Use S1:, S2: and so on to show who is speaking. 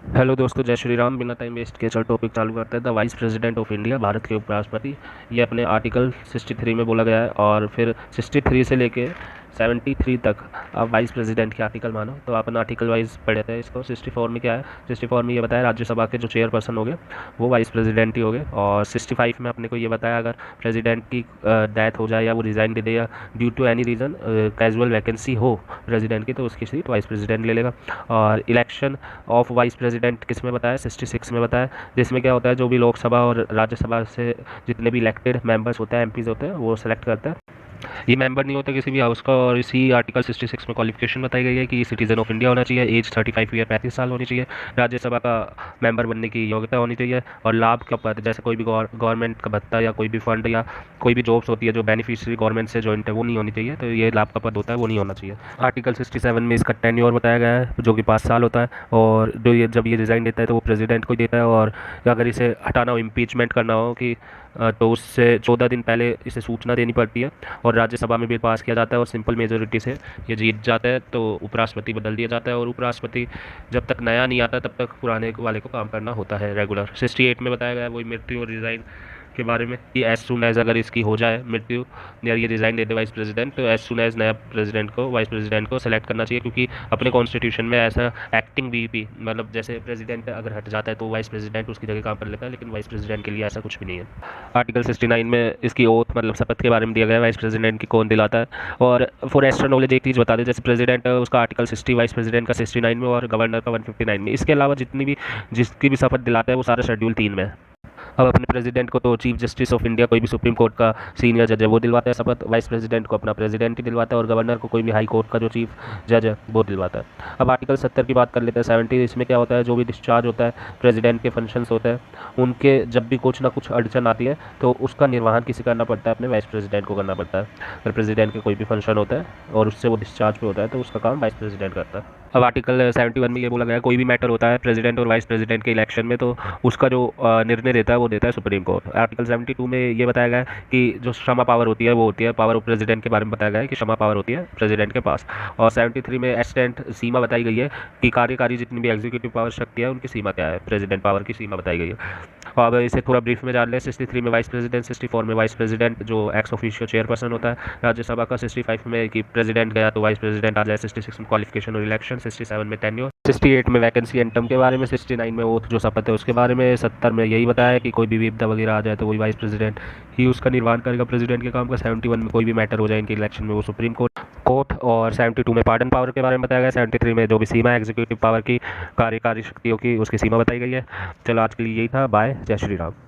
S1: Hello दोस्तों, जय श्री राम। बिना टाइम वेस्ट किए चल टॉपिक चालू करते हैं। The vice president of India, Bharat के उपराष्ट्रपति। ये अपने आर्टिकल 63 में बोला गया है और फिर 63 से लेके 73 तक आप वाइस प्रेसिडेंट के आर्टिकल मानो। तो अपन आर्टिकल वाइज पढ़े थे इसको। 64 में क्या है? 64 में ये बताया राज्यसभा के जो चेयरपर्सन हो गए वो वाइस प्रेसिडेंट ही हो गए। और 65 में अपने को ये बताया अगर प्रेसिडेंट की डेथ हो जाए या वो रिज़ाइन दे दे या due to any reason casual vacancy हो प्रेसिडेंट की, तो उसकी सीट वाइस प्रेसिडेंट ले लेगा। और इलेक्शन ऑफ वाइस प्रेसिडेंट किस में बताया? 66 में बताया, जिसमें क्या होता है जो भी लोकसभा और राज्यसभा से जितने भी इलेक्टेड मेंबर्स होते हैं, एमपीज होते हैं, वो सेलेक्ट करते हैं। ये मेंबर नहीं होता किसी भी हाउस का। और इसी आर्टिकल 66 में क्वालिफिकेशन बताई गई है कि सिटीजन ऑफ इंडिया होना चाहिए, एज 35 ईयर 35 साल होनी चाहिए, राज्यसभा का मेंबर बनने की योग्यता होनी चाहिए। और लाभ का पद, जैसे कोई भी गवर्नमेंट का भत्ता या कोई भी फंड या कोई भी जॉब्स होती है जो बेनिफिशियरी गवर्नमेंट से जॉइंट है, वो नहीं होनी चाहिए। तो ये लाभ का पद होता है वो नहीं होना चाहिए। आर्टिकल 67 में इसका टेन्योर बताया गया है जो कि 5 साल होता है। और जो ये जब ये रिज़ाइन देता है तो वो प्रेसिडेंट को ही देता है। और अगर इसे हटाना हो, इम्पीचमेंट करना हो कि तो उससे 14 दिन पहले इसे सूचना देनी पड़ती है। और राज्यसभा में बिल पास किया जाता है और सिंपल मेजोरिटी से ये जीत जाता है तो उपराष्ट्रपति बदल दिया जाता है। और उपराष्ट्रपति जब तक नया नहीं आता तब तक पुराने वाले को काम करना होता है रेगुलर। 68 में बताया गया है वही मृत्यु और रिज़ाइन के बारे में कि एज सुन एज अगर इसकी हो जाए मृत्यु या ये रिज़ाइन दे दे वाइस प्रेसिडेंट, तो एज सुन एज नया प्रेसिडेंट को, वाइस प्रेसिडेंट को सेलेक्ट करना चाहिए। क्योंकि अपने कॉन्स्टिट्यूशन में ऐसा एक्टिंग वीपी, मतलब जैसे प्रेसिडेंट अगर हट जाता है तो वाइस प्रेसिडेंट उसकी जगह काम कर लेता है, लेकिन वाइस प्रेसिडेंट के लिए ऐसा कुछ भी नहीं है। आर्टिकल 69 में इसकी ओथ मतलब शपथ के बारे में दिया गया है, वाइस प्रेसिडेंट की कौन दिलाता है। और फॉर एक्स्ट्रा नॉलेज एक चीज़ बता दें, जैसे प्रेसिडेंट है उसका आर्टिकल 60, वाइस प्रेसिडेंट का 69 में और गवर्नर का 159 में। इसके अलावा जितनी भी जिसकी भी शपथ दिलाता है वो सारा शेड्यूल 3 में है। अब अपने प्रेसिडेंट को तो चीफ जस्टिस ऑफ इंडिया, कोई भी सुप्रीम कोर्ट का सीनियर जज है, वो दिलवाता है शपथ। वाइस प्रेसिडेंट को अपना प्रेसिडेंट ही दिलवाता है और गवर्नर को कोई भी हाई कोर्ट का जो चीफ जज है वो दिलवाता है। अब आर्टिकल 70 की बात कर लेते हैं। 70 इसमें क्या होता है, जो भी डिस्चार्ज होता है प्रेसिडेंट के फंक्शंस होते हैं उनके, जब भी कुछ ना कुछ अड़चन आती है तो उसका निर्वहन किसे करना पड़ता है? अपने वाइस प्रेसिडेंट को करना पड़ता है। अगर प्रेसिडेंट के कोई भी फंक्शन होता है और उससे वो डिस्चार्ज पे होता है तो उसका काम वाइस प्रेसिडेंट करता है। अब आर्टिकल 71 में ये बोला गया है कोई भी मैटर होता है प्रेसिडेंट और वाइस प्रेसिडेंट के इलेक्शन में तो उसका जो निर्णय देता है वो देता है सुप्रीम कोर्ट। आर्टिकल 72 में ये बताया गया है कि जो क्षमा पावर होती है वो होती है पावर ऑफ प्रेसिडेंट के बारे में बताया गया है कि क्षमा पावर होती है प्रेसिडेंट के पास। और 73 में एक्सटेंट सीमा बताई गई है कि कार्यकारी जितनी भी एग्जीक्यूटिव पावर शक्ति है उनकी सीमा क्या है, प्रेसिडेंट पावर की सीमा बताई गई है। अब इसे थोड़ा ब्रीफ में जान लें। 63 में वाइस प्रेसिडेंट, 64 में वाइस प्रेसिडेंट जो एक्स ऑफिशियो चेयरपर्सन होता है राज्यसभा का, 65 में कि प्रेसिडेंट गया तो वाइस प्रेसिडेंट आ जाए, 66 में क्वालिफिकेशन और इलेक्शन, 67 में टेन्योर, 68 में वैकेंसी एंड टर्म के बारे में, 69 में ओथ जो शपथ है उसके बारे में, 70 में यही बताया है कि कोई भी विपदा वगैरह आ जाए तो वही वाइस प्रेसिडेंट ही उसका निर्वहन करेगा प्रेसिडेंट के काम का। 71 में कोई भी मैटर हो जाए इनके इलेक्शन में वो सुप्रीम कोर्ट। और 72 में पार्डन पावर के बारे में बताया गया। 73 में जो भी सीमा है एग्जीक्यूटिव पावर की, कार्यकारी शक्तियों की, उसकी सीमा बताई गई है। चलो आज के लिए यही था। बाय, जय श्री राम।